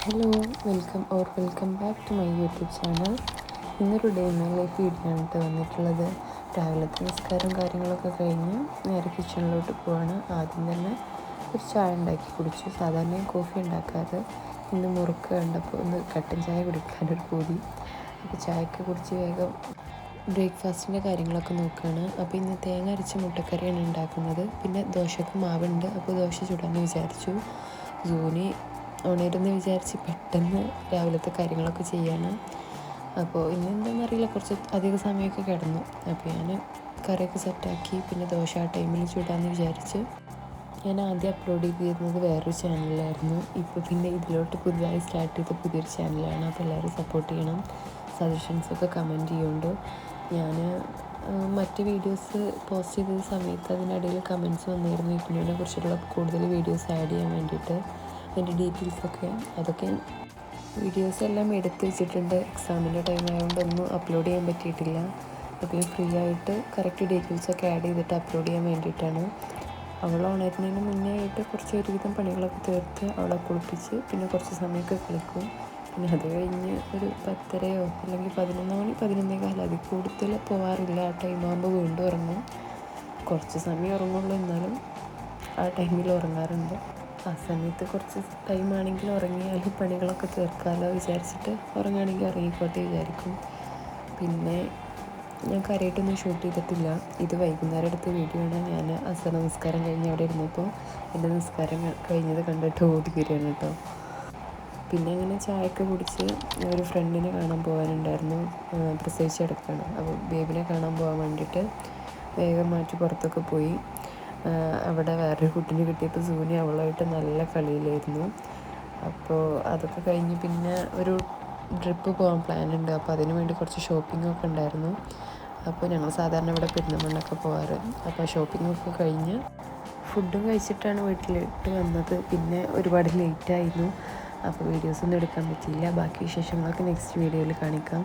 Hello, welcome back to my YouTube channel. ഇന്നൊരു day my life video ആണ് വന്നിട്ടുള്ളത്. രാവിലത്തെ നിസ്കാരം കാര്യങ്ങളൊക്കെ കഴിഞ്ഞ് നേരെ കിച്ചണിലോട്ട് പോവാണ്. ആദ്യം തന്നെ ഒരു ചായ ഉണ്ടാക്കി കുടിച്ചു. സാധാരണ ഞാൻ കോഫി ഉണ്ടാക്കാറ്, ഇന്ന് മുറുക്ക് കണ്ടപ്പോൾ ഒന്ന് കട്ടൻ ചായ കുടിക്കാനൊരു പൂതി. അപ്പോൾ ചായയൊക്കെ കുടിച്ച് വേഗം ബ്രേക്ക്ഫാസ്റ്റിൻ്റെ കാര്യങ്ങളൊക്കെ നോക്കുകയാണ്. അപ്പോൾ ഇന്ന് തേങ്ങ അരച്ച മുട്ടക്കറിയാണ് ഉണ്ടാക്കുന്നത്. പിന്നെ ദോശക്ക് മാവുണ്ട്, അപ്പോൾ ദോശ ചുടാമെന്ന് വിചാരിച്ചു. ജോലി ഉണരുന്ന് വിചാരിച്ച് പെട്ടെന്ന് രാവിലത്തെ കാര്യങ്ങളൊക്കെ ചെയ്യാണ്. അപ്പോൾ ഇന്നെന്താണെന്നറിയില്ല, കുറച്ച് അധിക സമയമൊക്കെ കിടന്നു. അപ്പോൾ ഞാൻ കറിയൊക്കെ സെറ്റാക്കി പിന്നെ ദോശ ആ ടൈമിൽ ചൂടാമെന്ന് വിചാരിച്ച് ഞാൻ ആദ്യം അപ്ലോഡ് ചെയ്തിരുന്നത് വേറൊരു ചാനലിലായിരുന്നു. ഇപ്പോൾ പിന്നെ ഇതിലോട്ട് പുതുതായി സ്റ്റാർട്ട് ചെയ്ത പുതിയൊരു ചാനലാണ്. അപ്പോൾ എല്ലാവരും സപ്പോർട്ട് ചെയ്യണം, സജഷൻസൊക്കെ കമൻറ്റ് ചെയ്യുന്നുണ്ട്. ഞാൻ മറ്റ് വീഡിയോസ് പോസ്റ്റ് ചെയ്ത സമയത്ത് അതിനിടയിൽ കമൻറ്റ്സ് വന്നിരുന്നു ഇഗ്നുവിനെ കുറിച്ചുള്ള കൂടുതൽ വീഡിയോസ് ആഡ് ചെയ്യാൻ വേണ്ടിയിട്ട്. അതിൻ്റെ ഡീറ്റെയിൽസൊക്കെ അതൊക്കെ വീഡിയോസ് എല്ലാം എടുത്ത് വെച്ചിട്ടുണ്ട്. എക്സാമിൻ്റെ ടൈം ആയതുകൊണ്ട് ഒന്നും അപ്ലോഡ് ചെയ്യാൻ പറ്റിയിട്ടില്ല. അപ്പോൾ ഫ്രീ ആയിട്ട് കറക്റ്റ് ഡീറ്റെയിൽസൊക്കെ ആഡ് ചെയ്തിട്ട് അപ്ലോഡ് ചെയ്യാൻ വേണ്ടിയിട്ടാണ്. അവൾ ഉണരുന്നതിന് മുന്നേ ആയിട്ട് കുറച്ച് ഒരുവിധം പണികളൊക്കെ തീർത്ത് അവളെ കുളിപ്പിച്ച് പിന്നെ കുറച്ച് സമയമൊക്കെ കളിക്കും. പിന്നെ അത് കഴിഞ്ഞ് ഒരു 10:30 അല്ലെങ്കിൽ 11 മണി 11:15 അതിൽ കൂടുതൽ പോകാറില്ല. ആ ടൈം ആകുമ്പോൾ വീണ്ടും ഉറങ്ങും. കുറച്ച് സമയം ഉറങ്ങുള്ളൂ, എന്നാലും ആ ടൈമിൽ ഉറങ്ങാറുണ്ട്. ആ സമയത്ത് കുറച്ച് ടൈമാണെങ്കിൽ ഉറങ്ങിയാലും പണികളൊക്കെ തീർക്കാമല്ലോ വിചാരിച്ചിട്ട് ഉറങ്ങുകയാണെങ്കിൽ ഉറങ്ങിക്കോട്ടെ വിചാരിക്കും. പിന്നെ ഞാൻ കാര്യമായിട്ടൊന്നും ഷൂട്ട് ചെയ്തിട്ടില്ല. ഇത് വൈകുന്നേരം എടുത്ത വീഡിയോ ആണ്. ഞാൻ അസർ നമസ്കാരം കഴിഞ്ഞ് അവിടെ ഇരുന്നപ്പോൾ എൻ്റെ നിസ്കാരം കഴിഞ്ഞത് കണ്ടിട്ട് ഓടി വരികയാണ് കേട്ടോ. പിന്നെ അങ്ങനെ ചായയൊക്കെ കുടിച്ച് ഒരു ഫ്രണ്ടിനെ കാണാൻ പോകാനുണ്ടായിരുന്നു. പ്രസവിച്ചെടുക്കുകയാണ്. അപ്പോൾ ബേബിനെ കാണാൻ പോകാൻ വേണ്ടിയിട്ട് വേഗം മാറ്റി പുറത്തൊക്കെ പോയി. അവിടെ വേറൊരു കുട്ടീനെ കിട്ടിയപ്പോൾ സൂനി അവളായിട്ട് നല്ല കളിയിലായിരുന്നു. അപ്പോൾ അതൊക്കെ കഴിഞ്ഞ് പിന്നെ ഒരു ട്രിപ്പ് പോകാൻ പ്ലാനുണ്ട്. അപ്പോൾ അതിന് വേണ്ടി കുറച്ച് ഷോപ്പിങ്ങൊക്കെ ഉണ്ടായിരുന്നു. അപ്പോൾ ഞങ്ങൾ സാധാരണ ഇവിടെ പെരുന്തൽമണ്ണയൊക്കെ പോകാറ്. അപ്പോൾ ഷോപ്പിങ്ങൊക്കെ കഴിഞ്ഞ് ഫുഡും കഴിച്ചിട്ടാണ് വീട്ടിലിട്ട് വന്നത്. പിന്നെ ഒരുപാട് ലേറ്റായിരുന്നു. അപ്പോൾ വീഡിയോസൊന്നും എടുക്കാൻ പറ്റിയില്ല. ബാക്കി വിശേഷങ്ങളൊക്കെ നെക്സ്റ്റ് വീഡിയോയിൽ കാണിക്കാം.